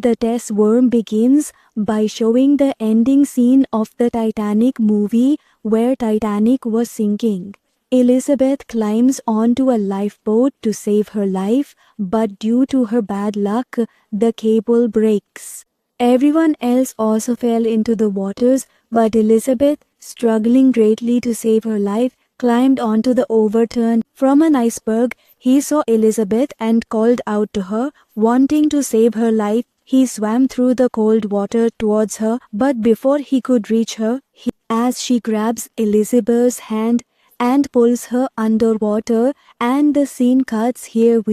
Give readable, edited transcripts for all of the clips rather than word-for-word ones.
The test worm begins by showing the ending scene of the Titanic movie where Titanic was sinking. Elizabeth climbs onto a lifeboat to save her life, but due to her bad luck, the cable breaks. Everyone else also fell into the waters, but Elizabeth, struggling greatly to save her life, climbed onto the overturn from an iceberg. He saw Elizabeth and called out to her, wanting to save her life. He swam through the cold water towards her, but before he could reach her, as she grabs Elizabeth's hand and pulls her underwater, and the scene cuts here.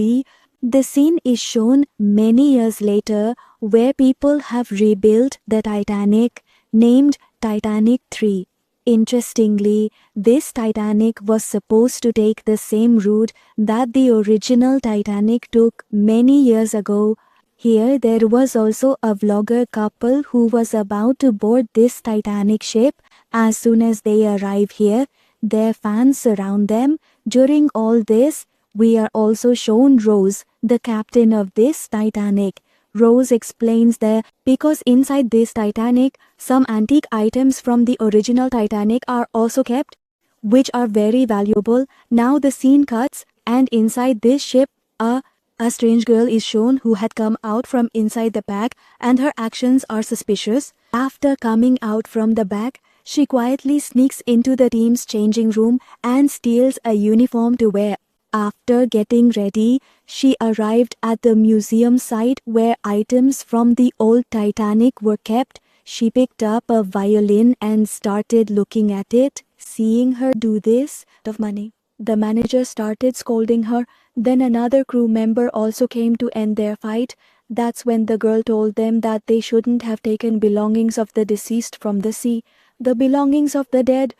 The scene is shown many years later where people have rebuilt the Titanic, named Titanic 3. Interestingly, this Titanic was supposed to take the same route that the original Titanic took many years ago. Here there was also a vlogger couple who was about to board this Titanic ship. As soon as they arrive here, their fans surround them. During all this, we are also shown Rose, the captain of this Titanic. Rose explains that because inside this Titanic, some antique items from the original Titanic are also kept, which are very valuable. Now the scene cuts, and inside this ship, a strange girl is shown who had come out from inside the back, and her actions are suspicious. After coming out from the back, she quietly sneaks into the team's changing room and steals a uniform to wear. After getting ready, she arrived at the museum site where items from the old Titanic were kept. She picked up a violin and started looking at it. Seeing her do this, of money, the manager started scolding her. Then another crew member also came to end their fight. That's when the girl told them that they shouldn't have taken belongings of the deceased from the sea, the belongings of the dead.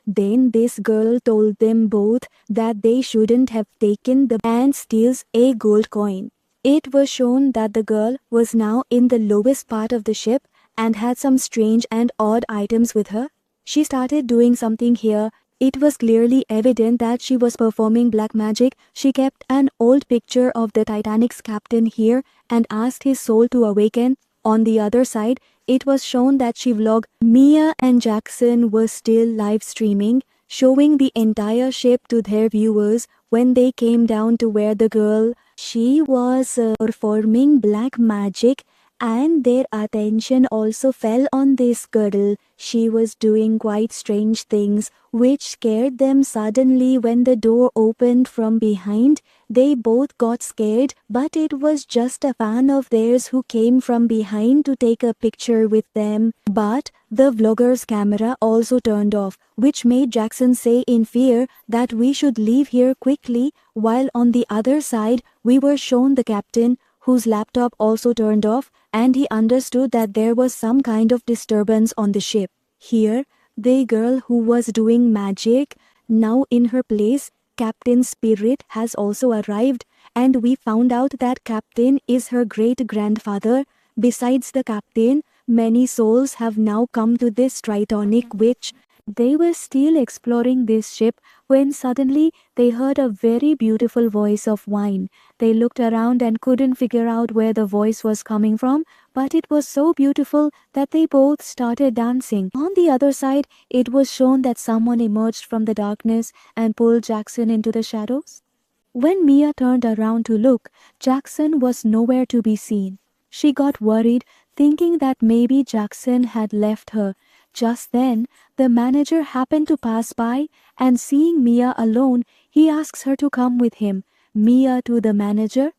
Then this girl told them both that they shouldn't have taken the and steals a gold coin. It was shown that the girl was now in the lowest part of the ship and had some strange and odd items with her. She started doing something here. It was clearly evident that she was performing black magic. She kept an old picture of the Titanic's captain here and asked his soul to awaken. On the other side, it was shown that she vlogged. Mia and Jackson were still live streaming, showing the entire ship to their viewers when they came down to where the girl, she was performing black magic, and their attention also fell on this girl. She was doing quite strange things, which scared them. Suddenly when the door opened from behind, they both got scared, but it was just a fan of theirs who came from behind to take a picture with them. But the vlogger's camera also turned off, which made Jackson say in fear that we should leave here quickly, while on the other side we were shown the captain, whose laptop also turned off, and he understood that there was some kind of disturbance on the ship. Here, the girl who was doing magic, now in her place, Captain Spirit, has also arrived, and we found out that Captain is her great-grandfather. Besides the captain, many souls have now come to this Titanic, which they were still exploring this ship when suddenly they heard a very beautiful voice of wine. They looked around and couldn't figure out where the voice was coming from, but it was so beautiful that they both started dancing. On the other side, it was shown that someone emerged from the darkness and pulled Jackson into the shadows. When Mia turned around to look, Jackson was nowhere to be seen. She got worried, thinking that maybe Jackson had left her. Just then, the manager happened to pass by, and seeing Mia alone, he asks her to come with him. Mia to the manager,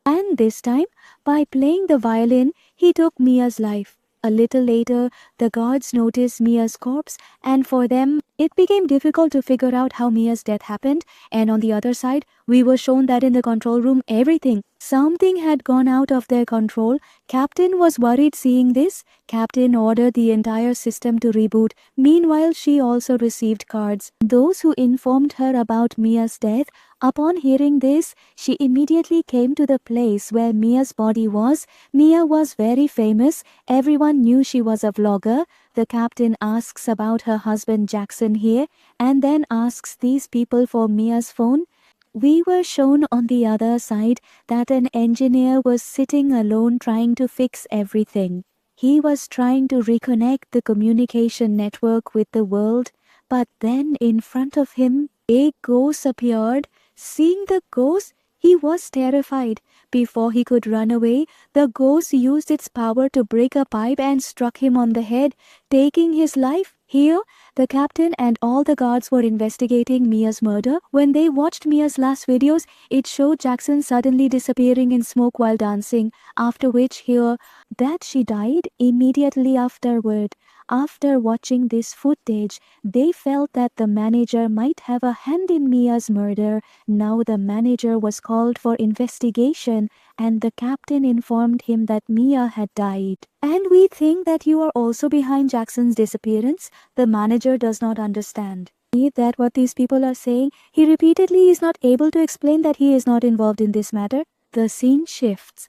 and this time, by playing the violin, he took Mia's life. A little later, the guards noticed Mia's corpse, and for them, it became difficult to figure out how Mia's death happened. And on the other side, we were shown that in the control room, something had gone out of their control. Captain was worried seeing this. Captain ordered the entire system to reboot. Meanwhile, she also received cards. Those who informed her about Mia's death, upon hearing this, she immediately came to the place where Mia's body was. Mia was very famous. Everyone knew she was a vlogger. The captain asks about her husband Jackson here, and then asks these people for Mia's phone. We were shown on the other side that an engineer was sitting alone trying to fix everything. He was trying to reconnect the communication network with the world, but then in front of him, a ghost appeared. Seeing the ghost, he was terrified. Before he could run away, the ghost used its power to break a pipe and struck him on the head, taking his life. Here, the captain and all the guards were investigating Mia's murder. When they watched Mia's last videos, it showed Jackson suddenly disappearing in smoke while dancing, after which here that she died immediately afterward. After watching this footage, they felt that the manager might have a hand in Mia's murder. Now the manager was called for investigation and the captain informed him that Mia had died. And we think that you are also behind Jackson's disappearance. The manager does not understand that what these people are saying. He repeatedly is not able to explain that he is not involved in this matter. The scene shifts.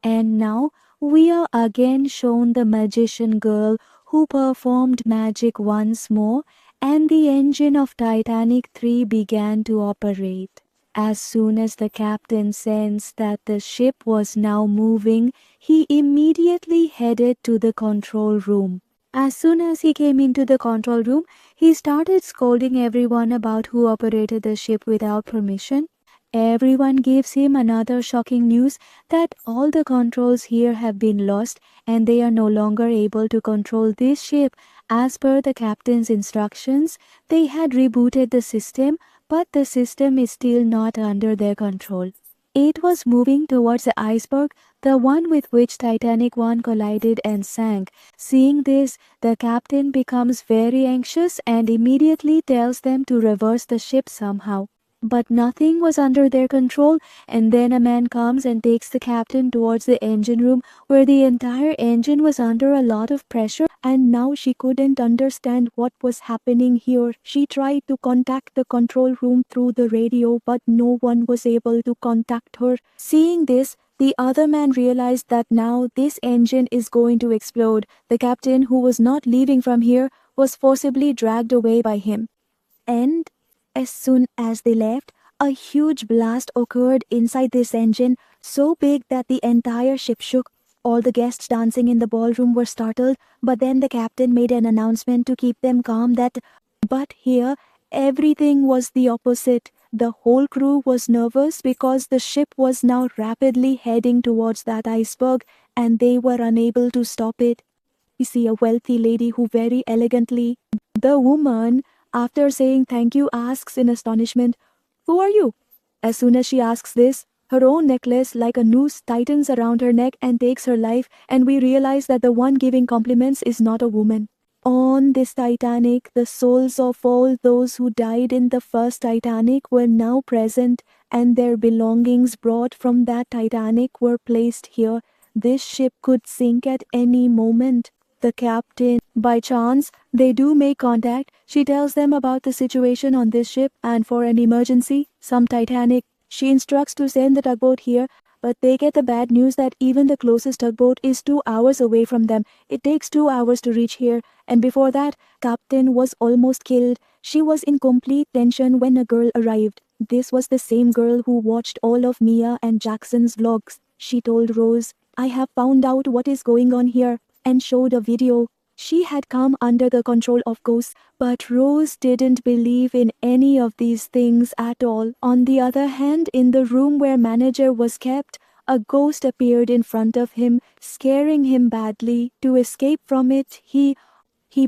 And now we are again shown the magician girl who performed magic once more, and the engine of Titanic 3 began to operate. As soon as the captain sensed that the ship was now moving, he immediately headed to the control room. As soon as he came into the control room, he started scolding everyone about who operated the ship without permission. Everyone gives him another shocking news that all the controls here have been lost and they are no longer able to control this ship. As per the captain's instructions, they had rebooted the system, but the system is still not under their control. It was moving towards the iceberg, the one with which Titanic 1 collided and sank. Seeing this, the captain becomes very anxious and immediately tells them to reverse the ship somehow. But nothing was under their control, and then a man comes and takes the captain towards the engine room where the entire engine was under a lot of pressure, and now she couldn't understand what was happening here. She tried to contact the control room through the radio, but no one was able to contact her. Seeing this, the other man realized that now this engine is going to explode. The captain, who was not leaving from here, was forcibly dragged away by him. And as soon as they left, a huge blast occurred inside this engine, so big that the entire ship shook. All the guests dancing in the ballroom were startled, but then the captain made an announcement to keep them calm but here, everything was the opposite. The whole crew was nervous because the ship was now rapidly heading towards that iceberg and they were unable to stop it. We see a wealthy lady who very elegantly, the woman, after saying thank you, asks in astonishment, "Who are you?" As soon as she asks this, her own necklace like a noose tightens around her neck and takes her life, and we realize that the one giving compliments is not a woman. On this Titanic, the souls of all those who died in the first Titanic were now present, and their belongings brought from that Titanic were placed here. This ship could sink at any moment. The captain, by chance, they do make contact. She tells them about the situation on this ship and for an emergency, some Titanic. She instructs to send the tugboat here, but they get the bad news that even the closest tugboat is 2 hours away from them. It takes 2 hours to reach here, and before that, captain was almost killed. She was in complete tension when a girl arrived. This was the same girl who watched all of Mia and Jackson's vlogs. She told Rose, "I have found out what is going on here," and showed a video. She had come under the control of ghosts, but Rose didn't believe in any of these things at all. On the other hand, in the room where manager was kept, a ghost appeared in front of him, scaring him badly. To escape from it, he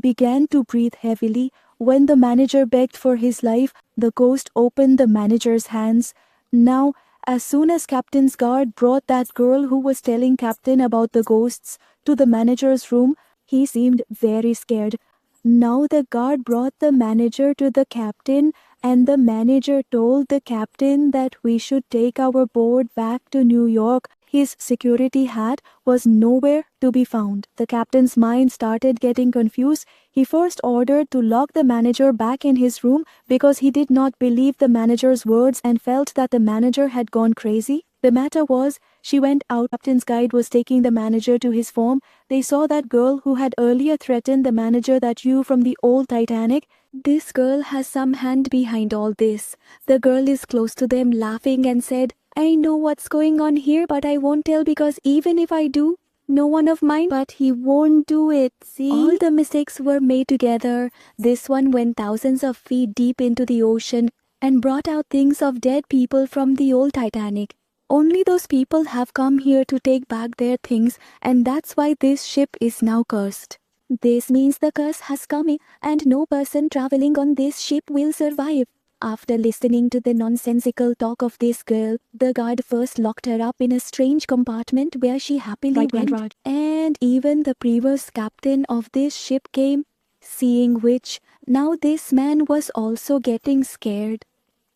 began to breathe heavily. When the manager begged for his life, the ghost opened the manager's hands. Now, as soon as captain's guard brought that girl who was telling captain about the ghosts to the manager's room, he seemed very scared. Now the guard brought the manager to the captain, and the manager told the captain that we should take our board back to New York. His security hat was nowhere to be found. The captain's mind started getting confused. He first ordered to lock the manager back in his room because he did not believe the manager's words and felt that the manager had gone crazy. The matter was, she went out. Captain's guide was taking the manager to his farm. They saw that girl who had earlier threatened the manager that you from the old Titanic. This girl has some hand behind all this. The girl is close to them laughing and said, I know what's going on here, but I won't tell because even if I do, no one of mine, but he won't do it, see? All the mistakes were made together. This one went thousands of feet deep into the ocean and brought out things of dead people from the old Titanic. Only those people have come here to take back their things, and that's why this ship is now cursed. This means the curse has come in, and no person traveling on this ship will survive. After listening to the nonsensical talk of this girl, the guard first locked her up in a strange compartment where she happily went, and even the previous captain of this ship came, seeing which, now this man was also getting scared.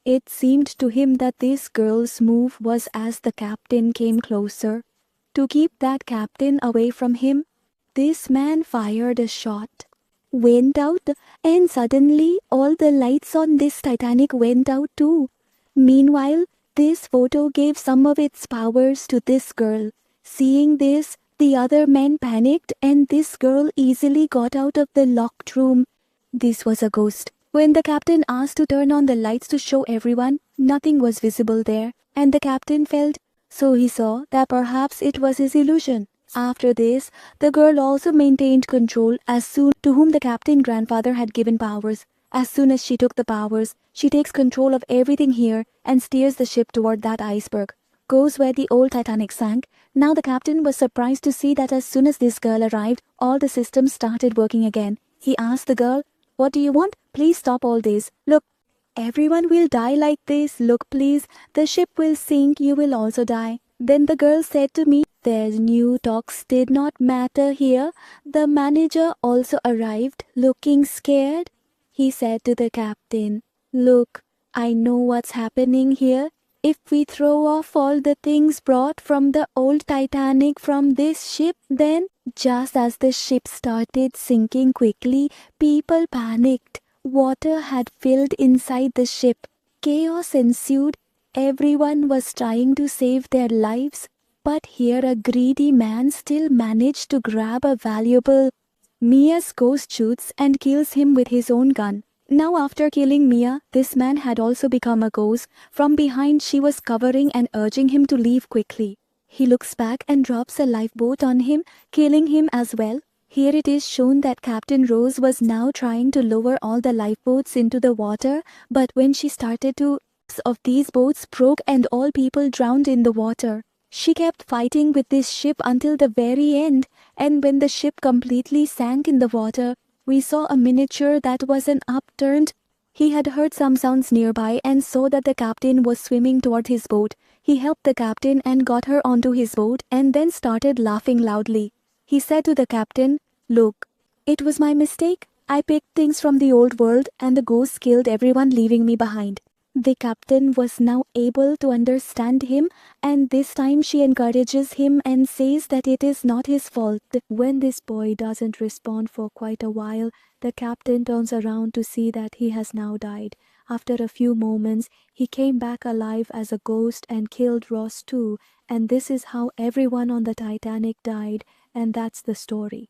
It seemed to him that this girl's move was as the captain came closer. To keep that captain away from him, this man fired a shot, went out, and suddenly all the lights on this Titanic went out too. Meanwhile, this photo gave some of its powers to this girl. Seeing this, the other men panicked and this girl easily got out of the locked room. This was a ghost. When the captain asked to turn on the lights to show everyone, nothing was visible there, and the captain felt, so he saw, that perhaps it was his illusion. After this, the girl also maintained control as soon to whom the captain grandfather had given powers. As soon as she took the powers, she takes control of everything here and steers the ship toward that iceberg. Goes where the old Titanic sank. Now the captain was surprised to see that as soon as this girl arrived, all the systems started working again. He asked the girl, what do you want? Please stop all this. Look, everyone will die like this. Look, please. The ship will sink. You will also die. Then the girl said to me, their new talks did not matter here. The manager also arrived, looking scared. He said to the captain, look, I know what's happening here. If we throw off all the things brought from the old Titanic from this ship, then, just as the ship started sinking quickly, people panicked. Water had filled inside the ship. Chaos ensued. Everyone was trying to save their lives, but here a greedy man still managed to grab a valuable. Mia's ghost shoots and kills him with his own gun. Now after killing Mia, this man had also become a ghost. From behind she was covering and urging him to leave quickly. He looks back and drops a lifeboat on him, killing him as well. Here it is shown that Captain Rose was now trying to lower all the lifeboats into the water, but when she started to, of these boats broke and all people drowned in the water. She kept fighting with this ship until the very end, and when the ship completely sank in the water, we saw a miniature that was an upturned. He had heard some sounds nearby and saw that the captain was swimming toward his boat. He helped the captain and got her onto his boat and then started laughing loudly. He said to the captain, look, it was my mistake. I picked things from the old world and the ghosts killed everyone leaving me behind. The captain was now able to understand him, and this time she encourages him and says that it is not his fault. When this boy doesn't respond for quite a while, the captain turns around to see that he has now died. After a few moments, he came back alive as a ghost and killed Ross too, and this is how everyone on the Titanic died, and that's the story.